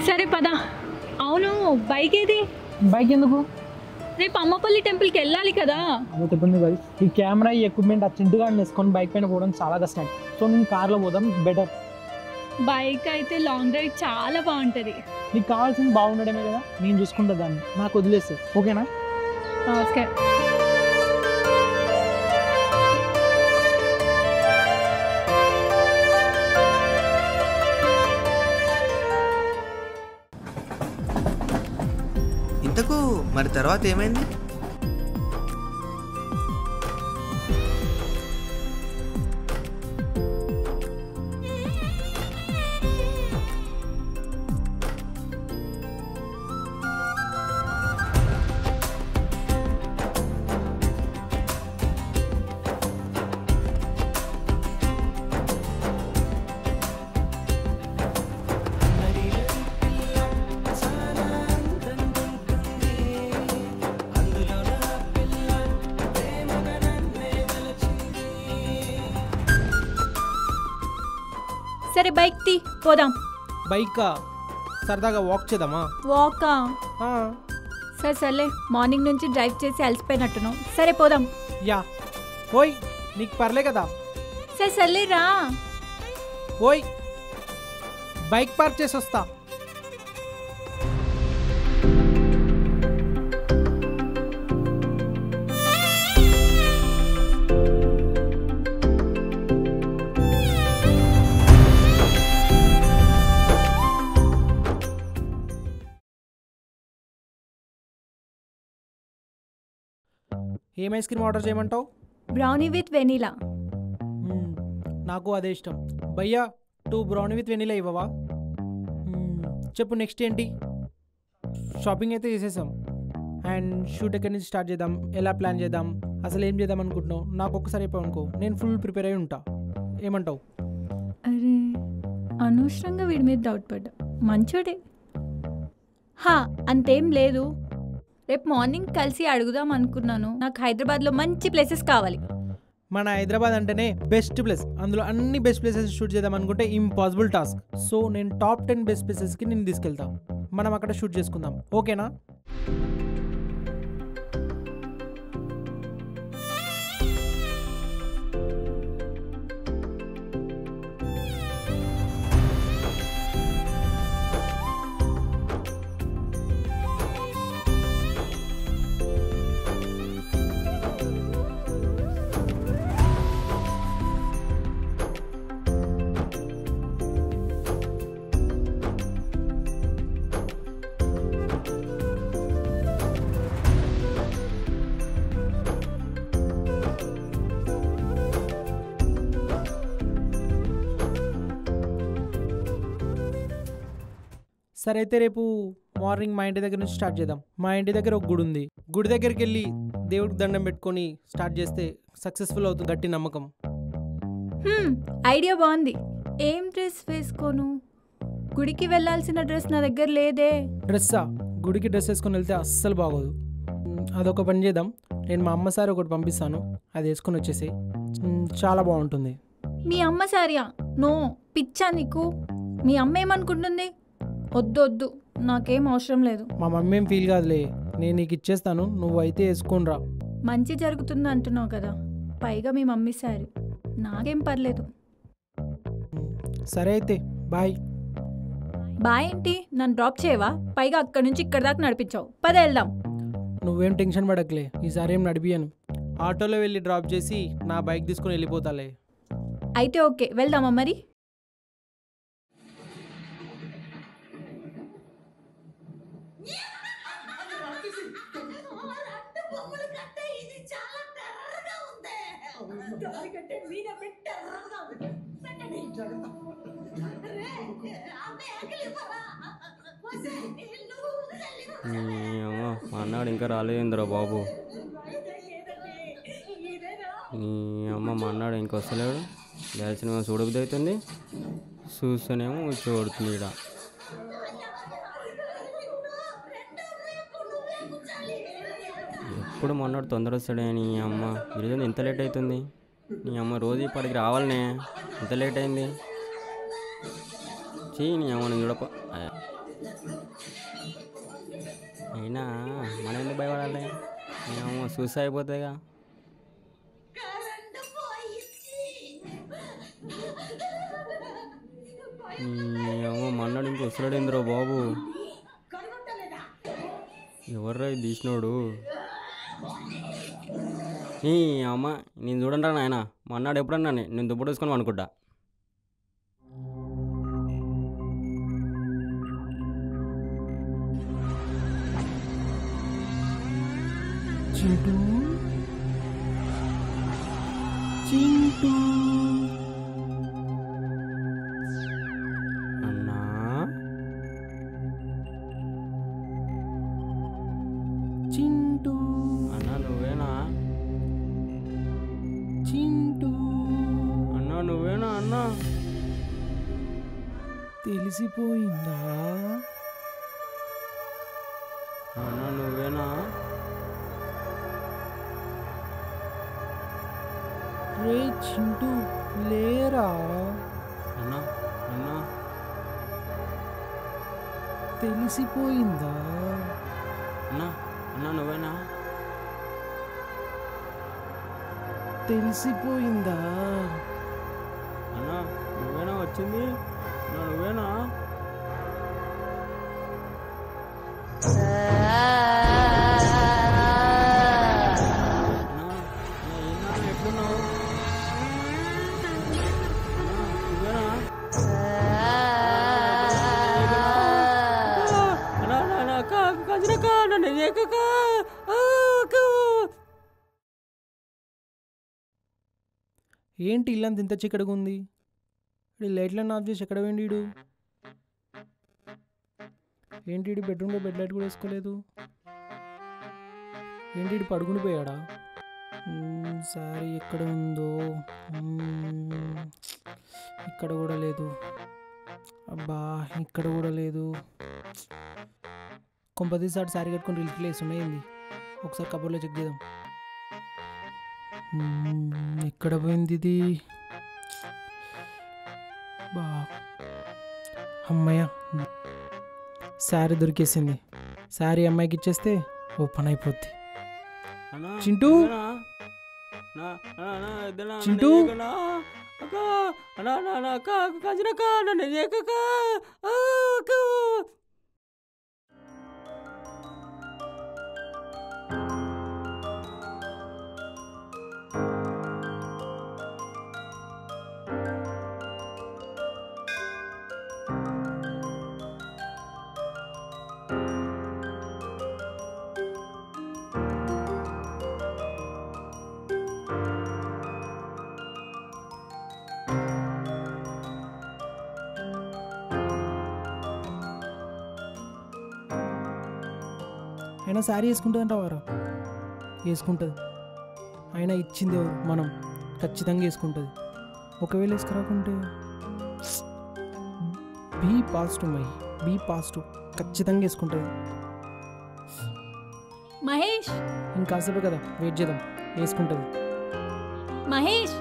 సరే పద. అవును, బైక్ ఏది? బైక్ ఎందుకు? రేపు అమ్మపల్లి టెంపుల్కి వెళ్ళాలి కదా. చెప్పింది కదా, ఈ కెమెరా ఈ ఎక్విప్మెంట్ ఆ చింటుగా వేసుకొని బైక్ పైన పోవడం చాలా కష్టం. సో నేను కార్లో పోదాం బెటర్. బైక్ అయితే లాంగ్ డ్రైవ్ చాలా బాగుంటుంది. నీకు కావాల్సింది బాగుండడమే కదా, నేను చూసుకుంటా దాన్ని, నాకు వదిలేస్తే ఓకేనా? ఓకే. ఇంతకు మరి తర్వాత ఏమైంది? సరే బైక్ తీ, పోదాం. బైకా? సరదాగా వాక్ చేద్దామా? వాకా? సరే సర్లే, మార్నింగ్ నుంచి డ్రైవ్ చేసి అలసిపోయినట్టును. సరే పోదాం. యా. ఓయ్, నీకు పర్లే కదా? సరే సర్లే రా. ఓయ్, బైక్ పార్క్ చేసి వస్తా. ఏం ఐస్ క్రీమ్ ఆర్డర్ చేయమంటావు? Brownie with vanilla. నాకు అదే ఇష్టం. భయ్యా 2 బ్రౌనీ విత్ వెనీలా ఇవ్వవా? చెప్పు, నెక్స్ట్ ఏంటి? షాపింగ్ అయితే చేసేసాం అండ్ షూట్ ఎక్కడి నుంచి స్టార్ట్ చేద్దాం, ఎలా ప్లాన్ చేద్దాం, అసలు ఏం చేద్దాం అనుకుంటున్నావు? నాకు ఒక్కసారి అయిపోయి అనుకో, నేను ఫుల్ ప్రిపేర్ అయి ఉంటా. ఏమంటావు? అరే, అనవసరంగా వీడి మీద డౌట్ పడ్డా. మంచోడే. అంతేం లేదు. రేపు మార్నింగ్ కలిసి అడుగుదాం అనుకున్నాను. నాకు హైదరాబాద్లో మంచి ప్లేసెస్ కావాలి. మన హైదరాబాద్ అంటేనే బెస్ట్ ప్లేస్. అందులో అన్ని బెస్ట్ ప్లేసెస్ షూట్ చేద్దాం అనుకుంటే ఇంపాసిబుల్ టాస్క్. సో నేను టాప్ 10 బెస్ట్ ప్లేసెస్కి నేను తీసుకెళ్తాం. మనం అక్కడ షూట్ చేసుకుందాం, ఓకేనా? సరే అయితే రేపు మార్నింగ్ మా ఇంటి దగ్గర నుంచి స్టార్ట్ చేద్దాం. మా ఇంటి దగ్గర ఒక గుడి ఉంది. గుడి దగ్గరికి వెళ్ళి దేవుడికి దండం పెట్టుకొని స్టార్ట్ చేస్తే సక్సెస్ఫుల్ అవుతుంది, గట్టి నమ్మకం. ఐడియా బాగుంది. ఏం డ్రెస్ వేసుకోను? గుడికి వెళ్ళాల్సిన డ్రెస్ నా దగ్గర లేదే. డ్రెస్సా? గుడికి డ్రెస్ వేసుకొని వెళ్తే అస్సలు బాగోదు. అదొక పని చేద్దాం, నేను మా అమ్మ సారీ ఒకటి పంపిస్తాను, అది వేసుకొని వచ్చేసి చాలా బాగుంటుంది. మీ అమ్మ సారియా? నో, పిచ్చా నీకు? మీ అమ్మ ఏమనుకుంటుంది? వద్దు, నాకేం అవసరం లేదు. మా మమ్మీ ఏం ఫీల్ కాదులే, నేను నీకు ఇచ్చేస్తాను, నువ్వు అయితే వేసుకొని రా. మంచి జరుగుతుంది అంటున్నావు కదా, పైగా మీ మమ్మీ సారీ, నాకేం పర్లేదు. సరే అయితే బాయ్. బాయ్ ఏంటి? నన్ను డ్రాప్ చేయవా? పైగా అక్కడి నుంచి ఇక్కడ దాకా నడిపించావు. పద వెళ్దాం. నువ్వేం టెన్షన్ పడకలే, ఈసారి ఏం నడిపియను. ఆటోలో వెళ్ళి డ్రాప్ చేసి నా బైక్ తీసుకొని వెళ్ళిపోతాలే. అయితే ఓకే, వెళ్దామా మరి? మా అన్నాడు ఇంకా రాలేదేంద్రా బాబు. నీ అమ్మ మా అన్నాడు ఇంకా వస్తలేడు. తెలిసినేమో చూడబుద్ధి అవుతుంది, చూస్తేనేమో చూడుతుంది. ఇక్కడ ఎప్పుడు మొన్నటి తొందర వస్తాడే. నీ అమ్మ ఈరోజు ఇంత లేట్ అవుతుంది. నీ అమ్మ రోజు ఇప్పటికి రావాలనే, ఇంత లేట్ అయింది. చెయ్యి ఏమన్నా చూడప అయినా మనం ఎందుకు భయపడాలి ఏమో చూసి అయిపోతాయిగా ఏమో మన్నాడు ఇంక వస్తున్నాడేంద్రో బాబు ఎవర్రా ఇది తీసినోడు ఈ అమ్మ నేను చూడండి నాయన మన్నాడు ఎప్పుడన్నా నేను దుప్పటి వేసుకొని అనుకుంటా చింటూ చింటూ అన్నా చింటూ అన్నా నువ్వేనా చింటూ అన్నా నువ్వేనా అన్నా తెలిసిపోయిందా అన్నా నువ్వేనా రే చింటూ లేరా అన్నా అన్నా తెలిసిపోయిందా అన్నా అన్నా నువ్వేనా తెలిసిపోయిందా అన్నా నువ్వేనా వచ్చింది అన్నా నువ్వేనా అన్నా అన్నా ఏందన్నా ఎట్లున్నావు అన్నా నువ్వేనా అన్నా అన్నా అన్నా అక్క కజినక్క నన్ను ఏకక్క ఏంటి ఇల్లంత ఇంత చిక్కడిగా ఉంది లైట్లను ఆఫ్ చేసి ఎక్కడ వెండిడు ఏంటి ఈడు బెడ్రూమ్లో బెడ్ లైట్ కూడా వేసుకోలేదు ఏంటి ఈడు పడుకుని పోయాడా సారీ ఎక్కడ ఉందో ఇక్కడ కూడా లేదు అబ్బా ఇక్కడ కూడా లేదు కొంపదీసారి శారీ కట్టుకొని రిల్కి లేసి ఉన్నాయింది ఒకసారి కబోర్డ్లో చెక్ చేద్దాం ఎక్కడ పోయింది ఇది బా అమ్మయ్య శారీ దొరికేసింది శారీ అమ్మాయికి ఇచ్చేస్తే ఓపెన్ అయిపోద్ది చింటూ చింటూ అయినా శారీ వేసుకుంటుంది అంటావారా వేసుకుంటుంది అయినా ఇచ్చింది ఎవరు మనం ఖచ్చితంగా వేసుకుంటుంది ఒకవేళ వేసుకురాకుంటే be positive my be positive ఖచ్చితంగా వేసుకుంటుంది మహేష్ ఇంకాసేపే కదా వెయిట్ చేద్దాం వేసుకుంటుంది మహేష్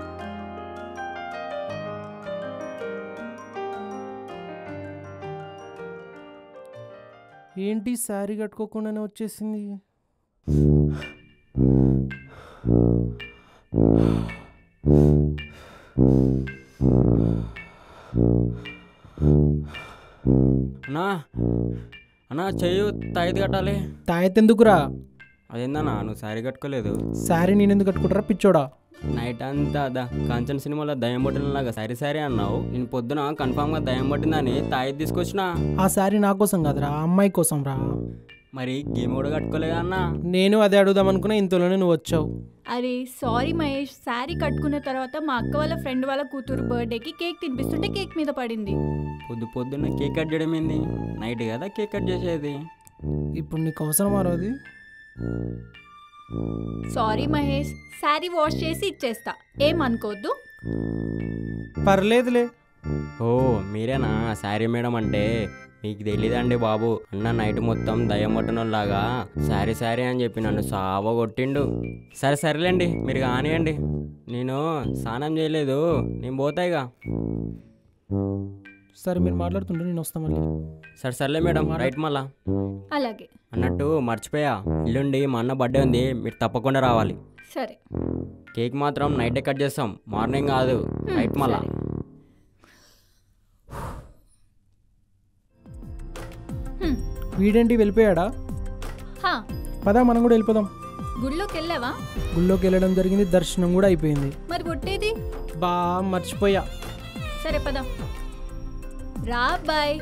ఏంటి శారీ కట్టుకోకుండానే వచ్చేసింది అన్నా అన్నా చెయ్యి తాయిది కట్టాలి తాయెత్తెందుకురా అదేందన్నా నువ్వు శారీ కట్టుకోలేదు శారీ నేను ఎందుకు కట్టుకుంటారా పిచ్చోడా నైట్ అంతా కాంచన సినిమాలో దయ్యం పట్టినలాగా సరే సరే అన్నావు నేను పొద్దున కన్ఫామ్గా దయ్యం పట్టిందని తాయి తీసుకొచ్చినా ఆ శారీ నా కోసం కాదురా ఆ అమ్మాయి కోసం రా మరి గేమ్ కూడా కట్టుకోలేదా అన్న నేను అదే అడుగుదాం అనుకున్నా ఇంతలోనే నువ్వు వచ్చావు అరే సారీ మహేష్, శారీ కట్టుకున్న తర్వాత మా అక్క వాళ్ళ ఫ్రెండ్ వాళ్ళ కూతురు బర్త్డేకి కేక్ తినిపిస్తుంటే కేక్ మీద పడింది. పొద్దున్న కేక్ కట్ చేయడం ఏంది? నైట్ కదా కేక్ కట్ చేసేది. ఇప్పుడు నీకు అవసరం అది? సారీ మహేష్, శారీ వాష్ చేసి ఇచ్చేస్తా, ఏమనుకోవద్దు. పర్లేదులే. ఓ మీరేనా శారీ మేడం అంటే? మీకు తెలీదండి బాబు, అన్న నైట్ మొత్తం దయ్యం పట్టణంలాగా శారీ శారీ అని చెప్పి నన్ను సావ కొట్టిండు. సరేలేండి, మీరు కానివ్వండి, నేను స్నానం చేయలేదు, నేను పోతాయిగా. సరే మీరు మాట్లాడుతుంటే నేను వస్తాను మళ్ళీ. సరే సర్లే మేడం, రైట్ మళ్ళా. అలాగే. అన్నట్టు మర్చిపోయా, ఎల్లుండి మా అన్న బర్త్డే ఉంది, మీరు తప్పకుండా రావాలి. సరే. కేక్ మాత్రం నైటే కట్ చేస్తాం, మార్నింగ్ కాదు, రైట్ మళ్ళా. వీడేంటి వెళ్ళిపోయాడా? పదా మనం కూడా వెళ్ళిపోదాం. గుడిలోకి వెళ్ళావా? గుళ్ళోకి వెళ్ళడం జరిగింది, దర్శనం కూడా అయిపోయింది. మరి కొట్టేది? బా మర్చిపోయా. సరే పద. రా బాయ్.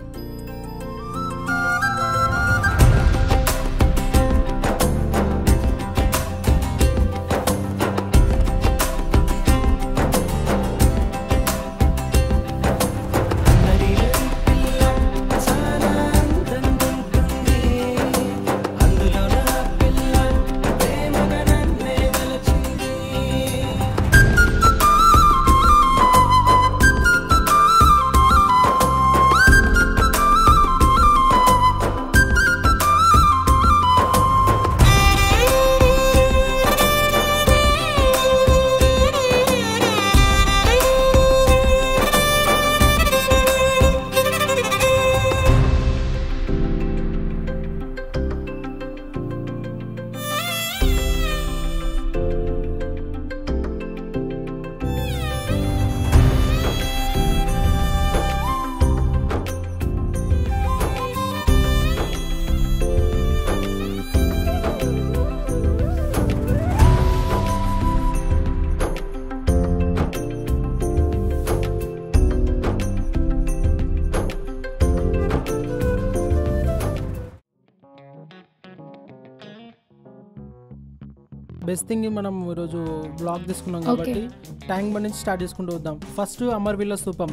బెస్ట్ థింగ్ మనం ఈరోజు బ్లాగ్ తీసుకున్నాం కాబట్టి ట్యాంక్ బండ్ నుంచి స్టార్ట్ చేసుకుంటూ వద్దాం. ఫస్ట్ అమర్విల్ల స్తూపం,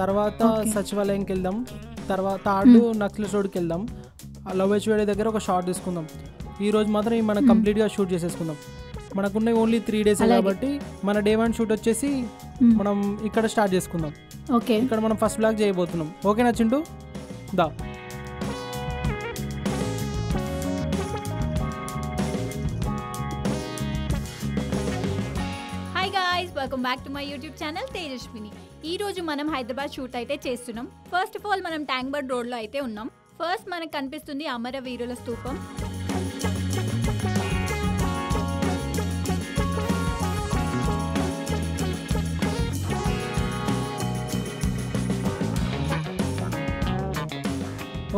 తర్వాత సచివాలయంకి వెళ్దాం, తర్వాత థర్డ్ నక్సలెస్ రోడ్కి వెళ్దాం. లవ్వేచ్వేడి దగ్గర ఒక షార్ట్ తీసుకుందాం. ఈ రోజు మాత్రం మనం కంప్లీట్గా షూట్ చేసేసుకుందాం. మనకున్న ఓన్లీ 3 days కాబట్టి మన డే 1 షూట్ వచ్చేసి మనం ఇక్కడ స్టార్ట్ చేసుకుందాం. ఓకే, ఇక్కడ మనం ఫస్ట్ బ్లాగ్ చేయబోతున్నాం. ఓకేనా చింటూ? దా. Welcome back to my YouTube channel Tejaswini. ఈ రోజు మనం హైదరాబాద్ షూట్ అయితే చేస్తున్నాం. ఫస్ట్ ఆఫ్ ఆల్ మనం ట్యాంక్ బండ్ రోడ్లో అయితే ఉన్నాం. ఫస్ట్ మనకు కనిపిస్తుంది అమరవీరుల స్తూపం.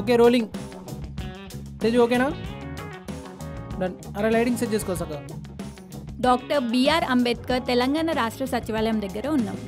Okay, rolling. తేజు ఓకేనా? డన్. అరే లైటింగ్ సెట్ చేసుకో సక. డాక్టర్ బిఆర్ అంబేద్కర్ తెలంగాణ రాష్ట్ర సచివాలయం దగ్గర ఉన్నాం.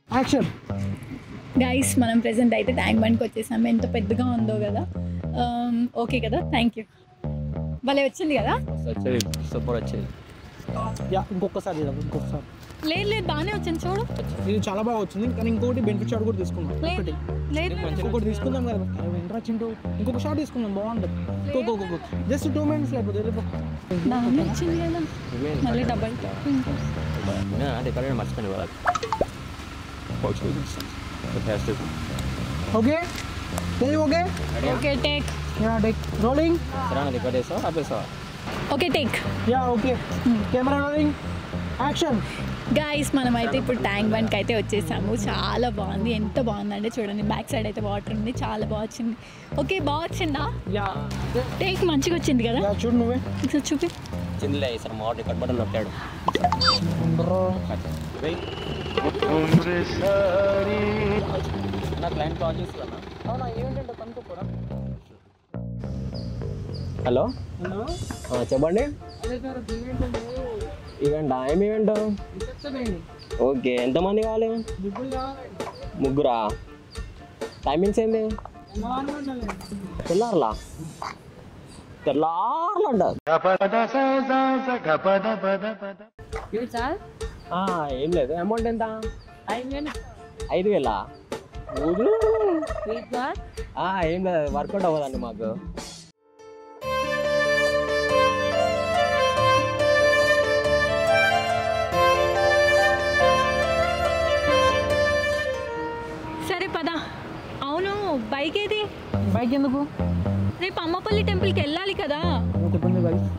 యాక్షన్. గైస్, మనం ప్రెజెంట్ అయితే ట్యాంక్ బండ్కి వచ్చేసాము. ఎంత పెద్దగా ఉందో కదా. ఓకే కదా? Thank you. భలే వచ్చింది కదా? సూపర్ వచ్చేది. ఇంకొకసారి ఇంకొకసారి. లేదు లేదు, బాగానే వచ్చింది చూడు. ఇది చాలా బాగా వచ్చింది, కానీ ఇంకొకటి బెనిఫిట్ షాట్ కూడా తీసుకుందాం. ఇంకొకటి తీసుకుందాం కదా. ఇంట్రా చింటూ, ఇంకొక షాట్ తీసుకుందాం, బాగుంటుంది. జస్ట్ 2 minutes లేకపోతే బాగానే వచ్చింది కదా. మళ్ళీ డబల్ మర్చిపోయింది కదా. Okay okay okay, take. Rolling. Okay, take. Okay, camera rolling, action. Guys, మనమైతే ఇప్పుడు ట్యాంక్ బండ్కి అయితే వచ్చేసాము. చాలా బాగుంది. ఎంత బాగుందంటే చూడండి, బ్యాక్ సైడ్ అయితే వాటర్ ఉంది. చాలా బాగా వచ్చింది. ఓకే, బాగా వచ్చిందా? టేక్ మంచిగా వచ్చింది కదా. చూడు నువ్వే ఒకసారి చూపి. Record button నొక్కాడు. హలో చెప్పండి. ఈవెంటా? ఏమి ఈవెంట్? ఓకే, ఎంతమంది కావాలి? 3. టైమింగ్స్ ఏంది తెల్లారలా తెల్లారలంట ఏం లేదు అమౌంట్ ఎంత 5,000 ఏం లేదు వర్కౌట్ అవ్వదండి మాకు సరే పదా. అవును, బైక్ ఏది? బైక్ ఎందుకు? రేపు అమ్మపల్లి టెంపుల్కి వెళ్ళాలి కదా.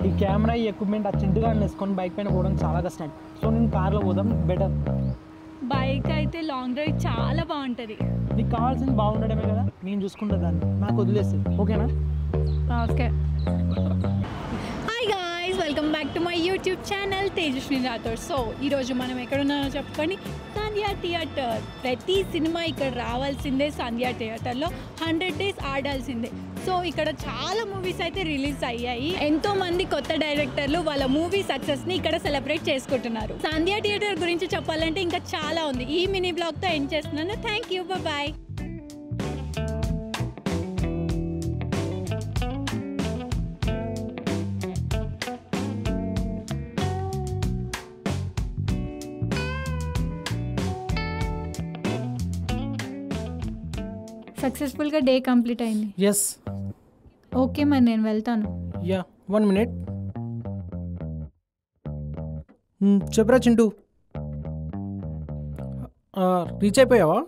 ఈ కెమెరా ఈ ఎక్విప్మెంట్ ఆ చింటుగా వేసుకొని బైక్ పైన పోవడం చాలా కష్టం. సో నేను కార్లో పోదాం బెటర్. బైక్ అయితే లాంగ్ డ్రైవ్ చాలా బాగుంటుంది. నీకు కావాల్సింది బాగుండడమే కదా, నేను చూసుకుంటా దాన్ని, నాకు వదిలేసి ఓకేనా? Okay. Hi guys, welcome back to my YouTube channel Tejaswini Rathod. So ఈరోజు మనం ఎక్కడున్నామో చెప్పుకొని సంధ్యా థియేటర్. ప్రతి సినిమా ఇక్కడ రావాల్సిందే, సంధ్యా థియేటర్లో 100 days ఆడాల్సిందే. సో ఇక్కడ చాలా మూవీస్ అయితే రిలీజ్ అయ్యాయి. ఎంతో మంది కొత్త డైరెక్టర్లు వాళ్ళ మూవీ సక్సెస్ని ఇక్కడ సెలబ్రేట్ చేసుకుంటున్నారు. సంధ్యా థియేటర్ గురించి చెప్పాలంటే ఇంకా చాలా ఉంది. ఈ మినీ బ్లాగ్తో ఎండ్ చేస్తున్నాను. Thank you, bye. సక్సెస్ఫుల్గా డే కంప్లీట్ అయింది. ఎస్. ఓకే, మరి నేను వెళ్తాను. Yeah, 1 minute. చెప్పరా చింటూ, రీచ్ అయిపోయావా?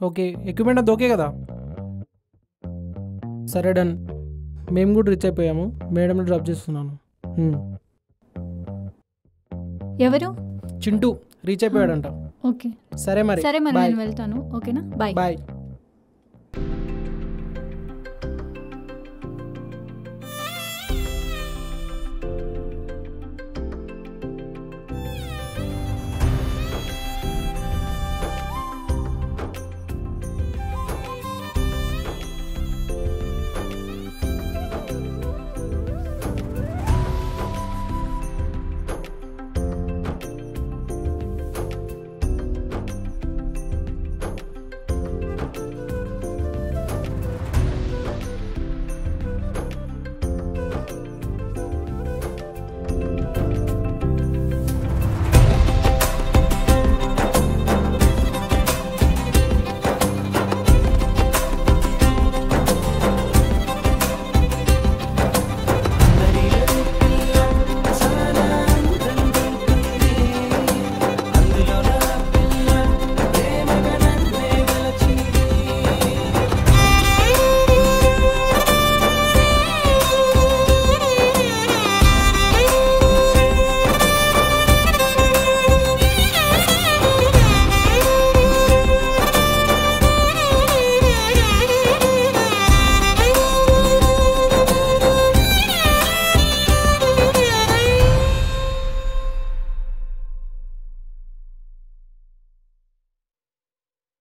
ఓకే, ఎక్విప్మెంట్ అంతా ఓకే కదా? సరే డన్. మేము కూడా రీచ్ అయిపోయాము, మేడంని డ్రాప్ చేస్తున్నాను. ఎవరు? చింటూ రీచ్ అయిపోయాడంట. ఓకే, సరే మరి నేను వెళ్తాను. ఓకేనా? బాయ్. బాయ్.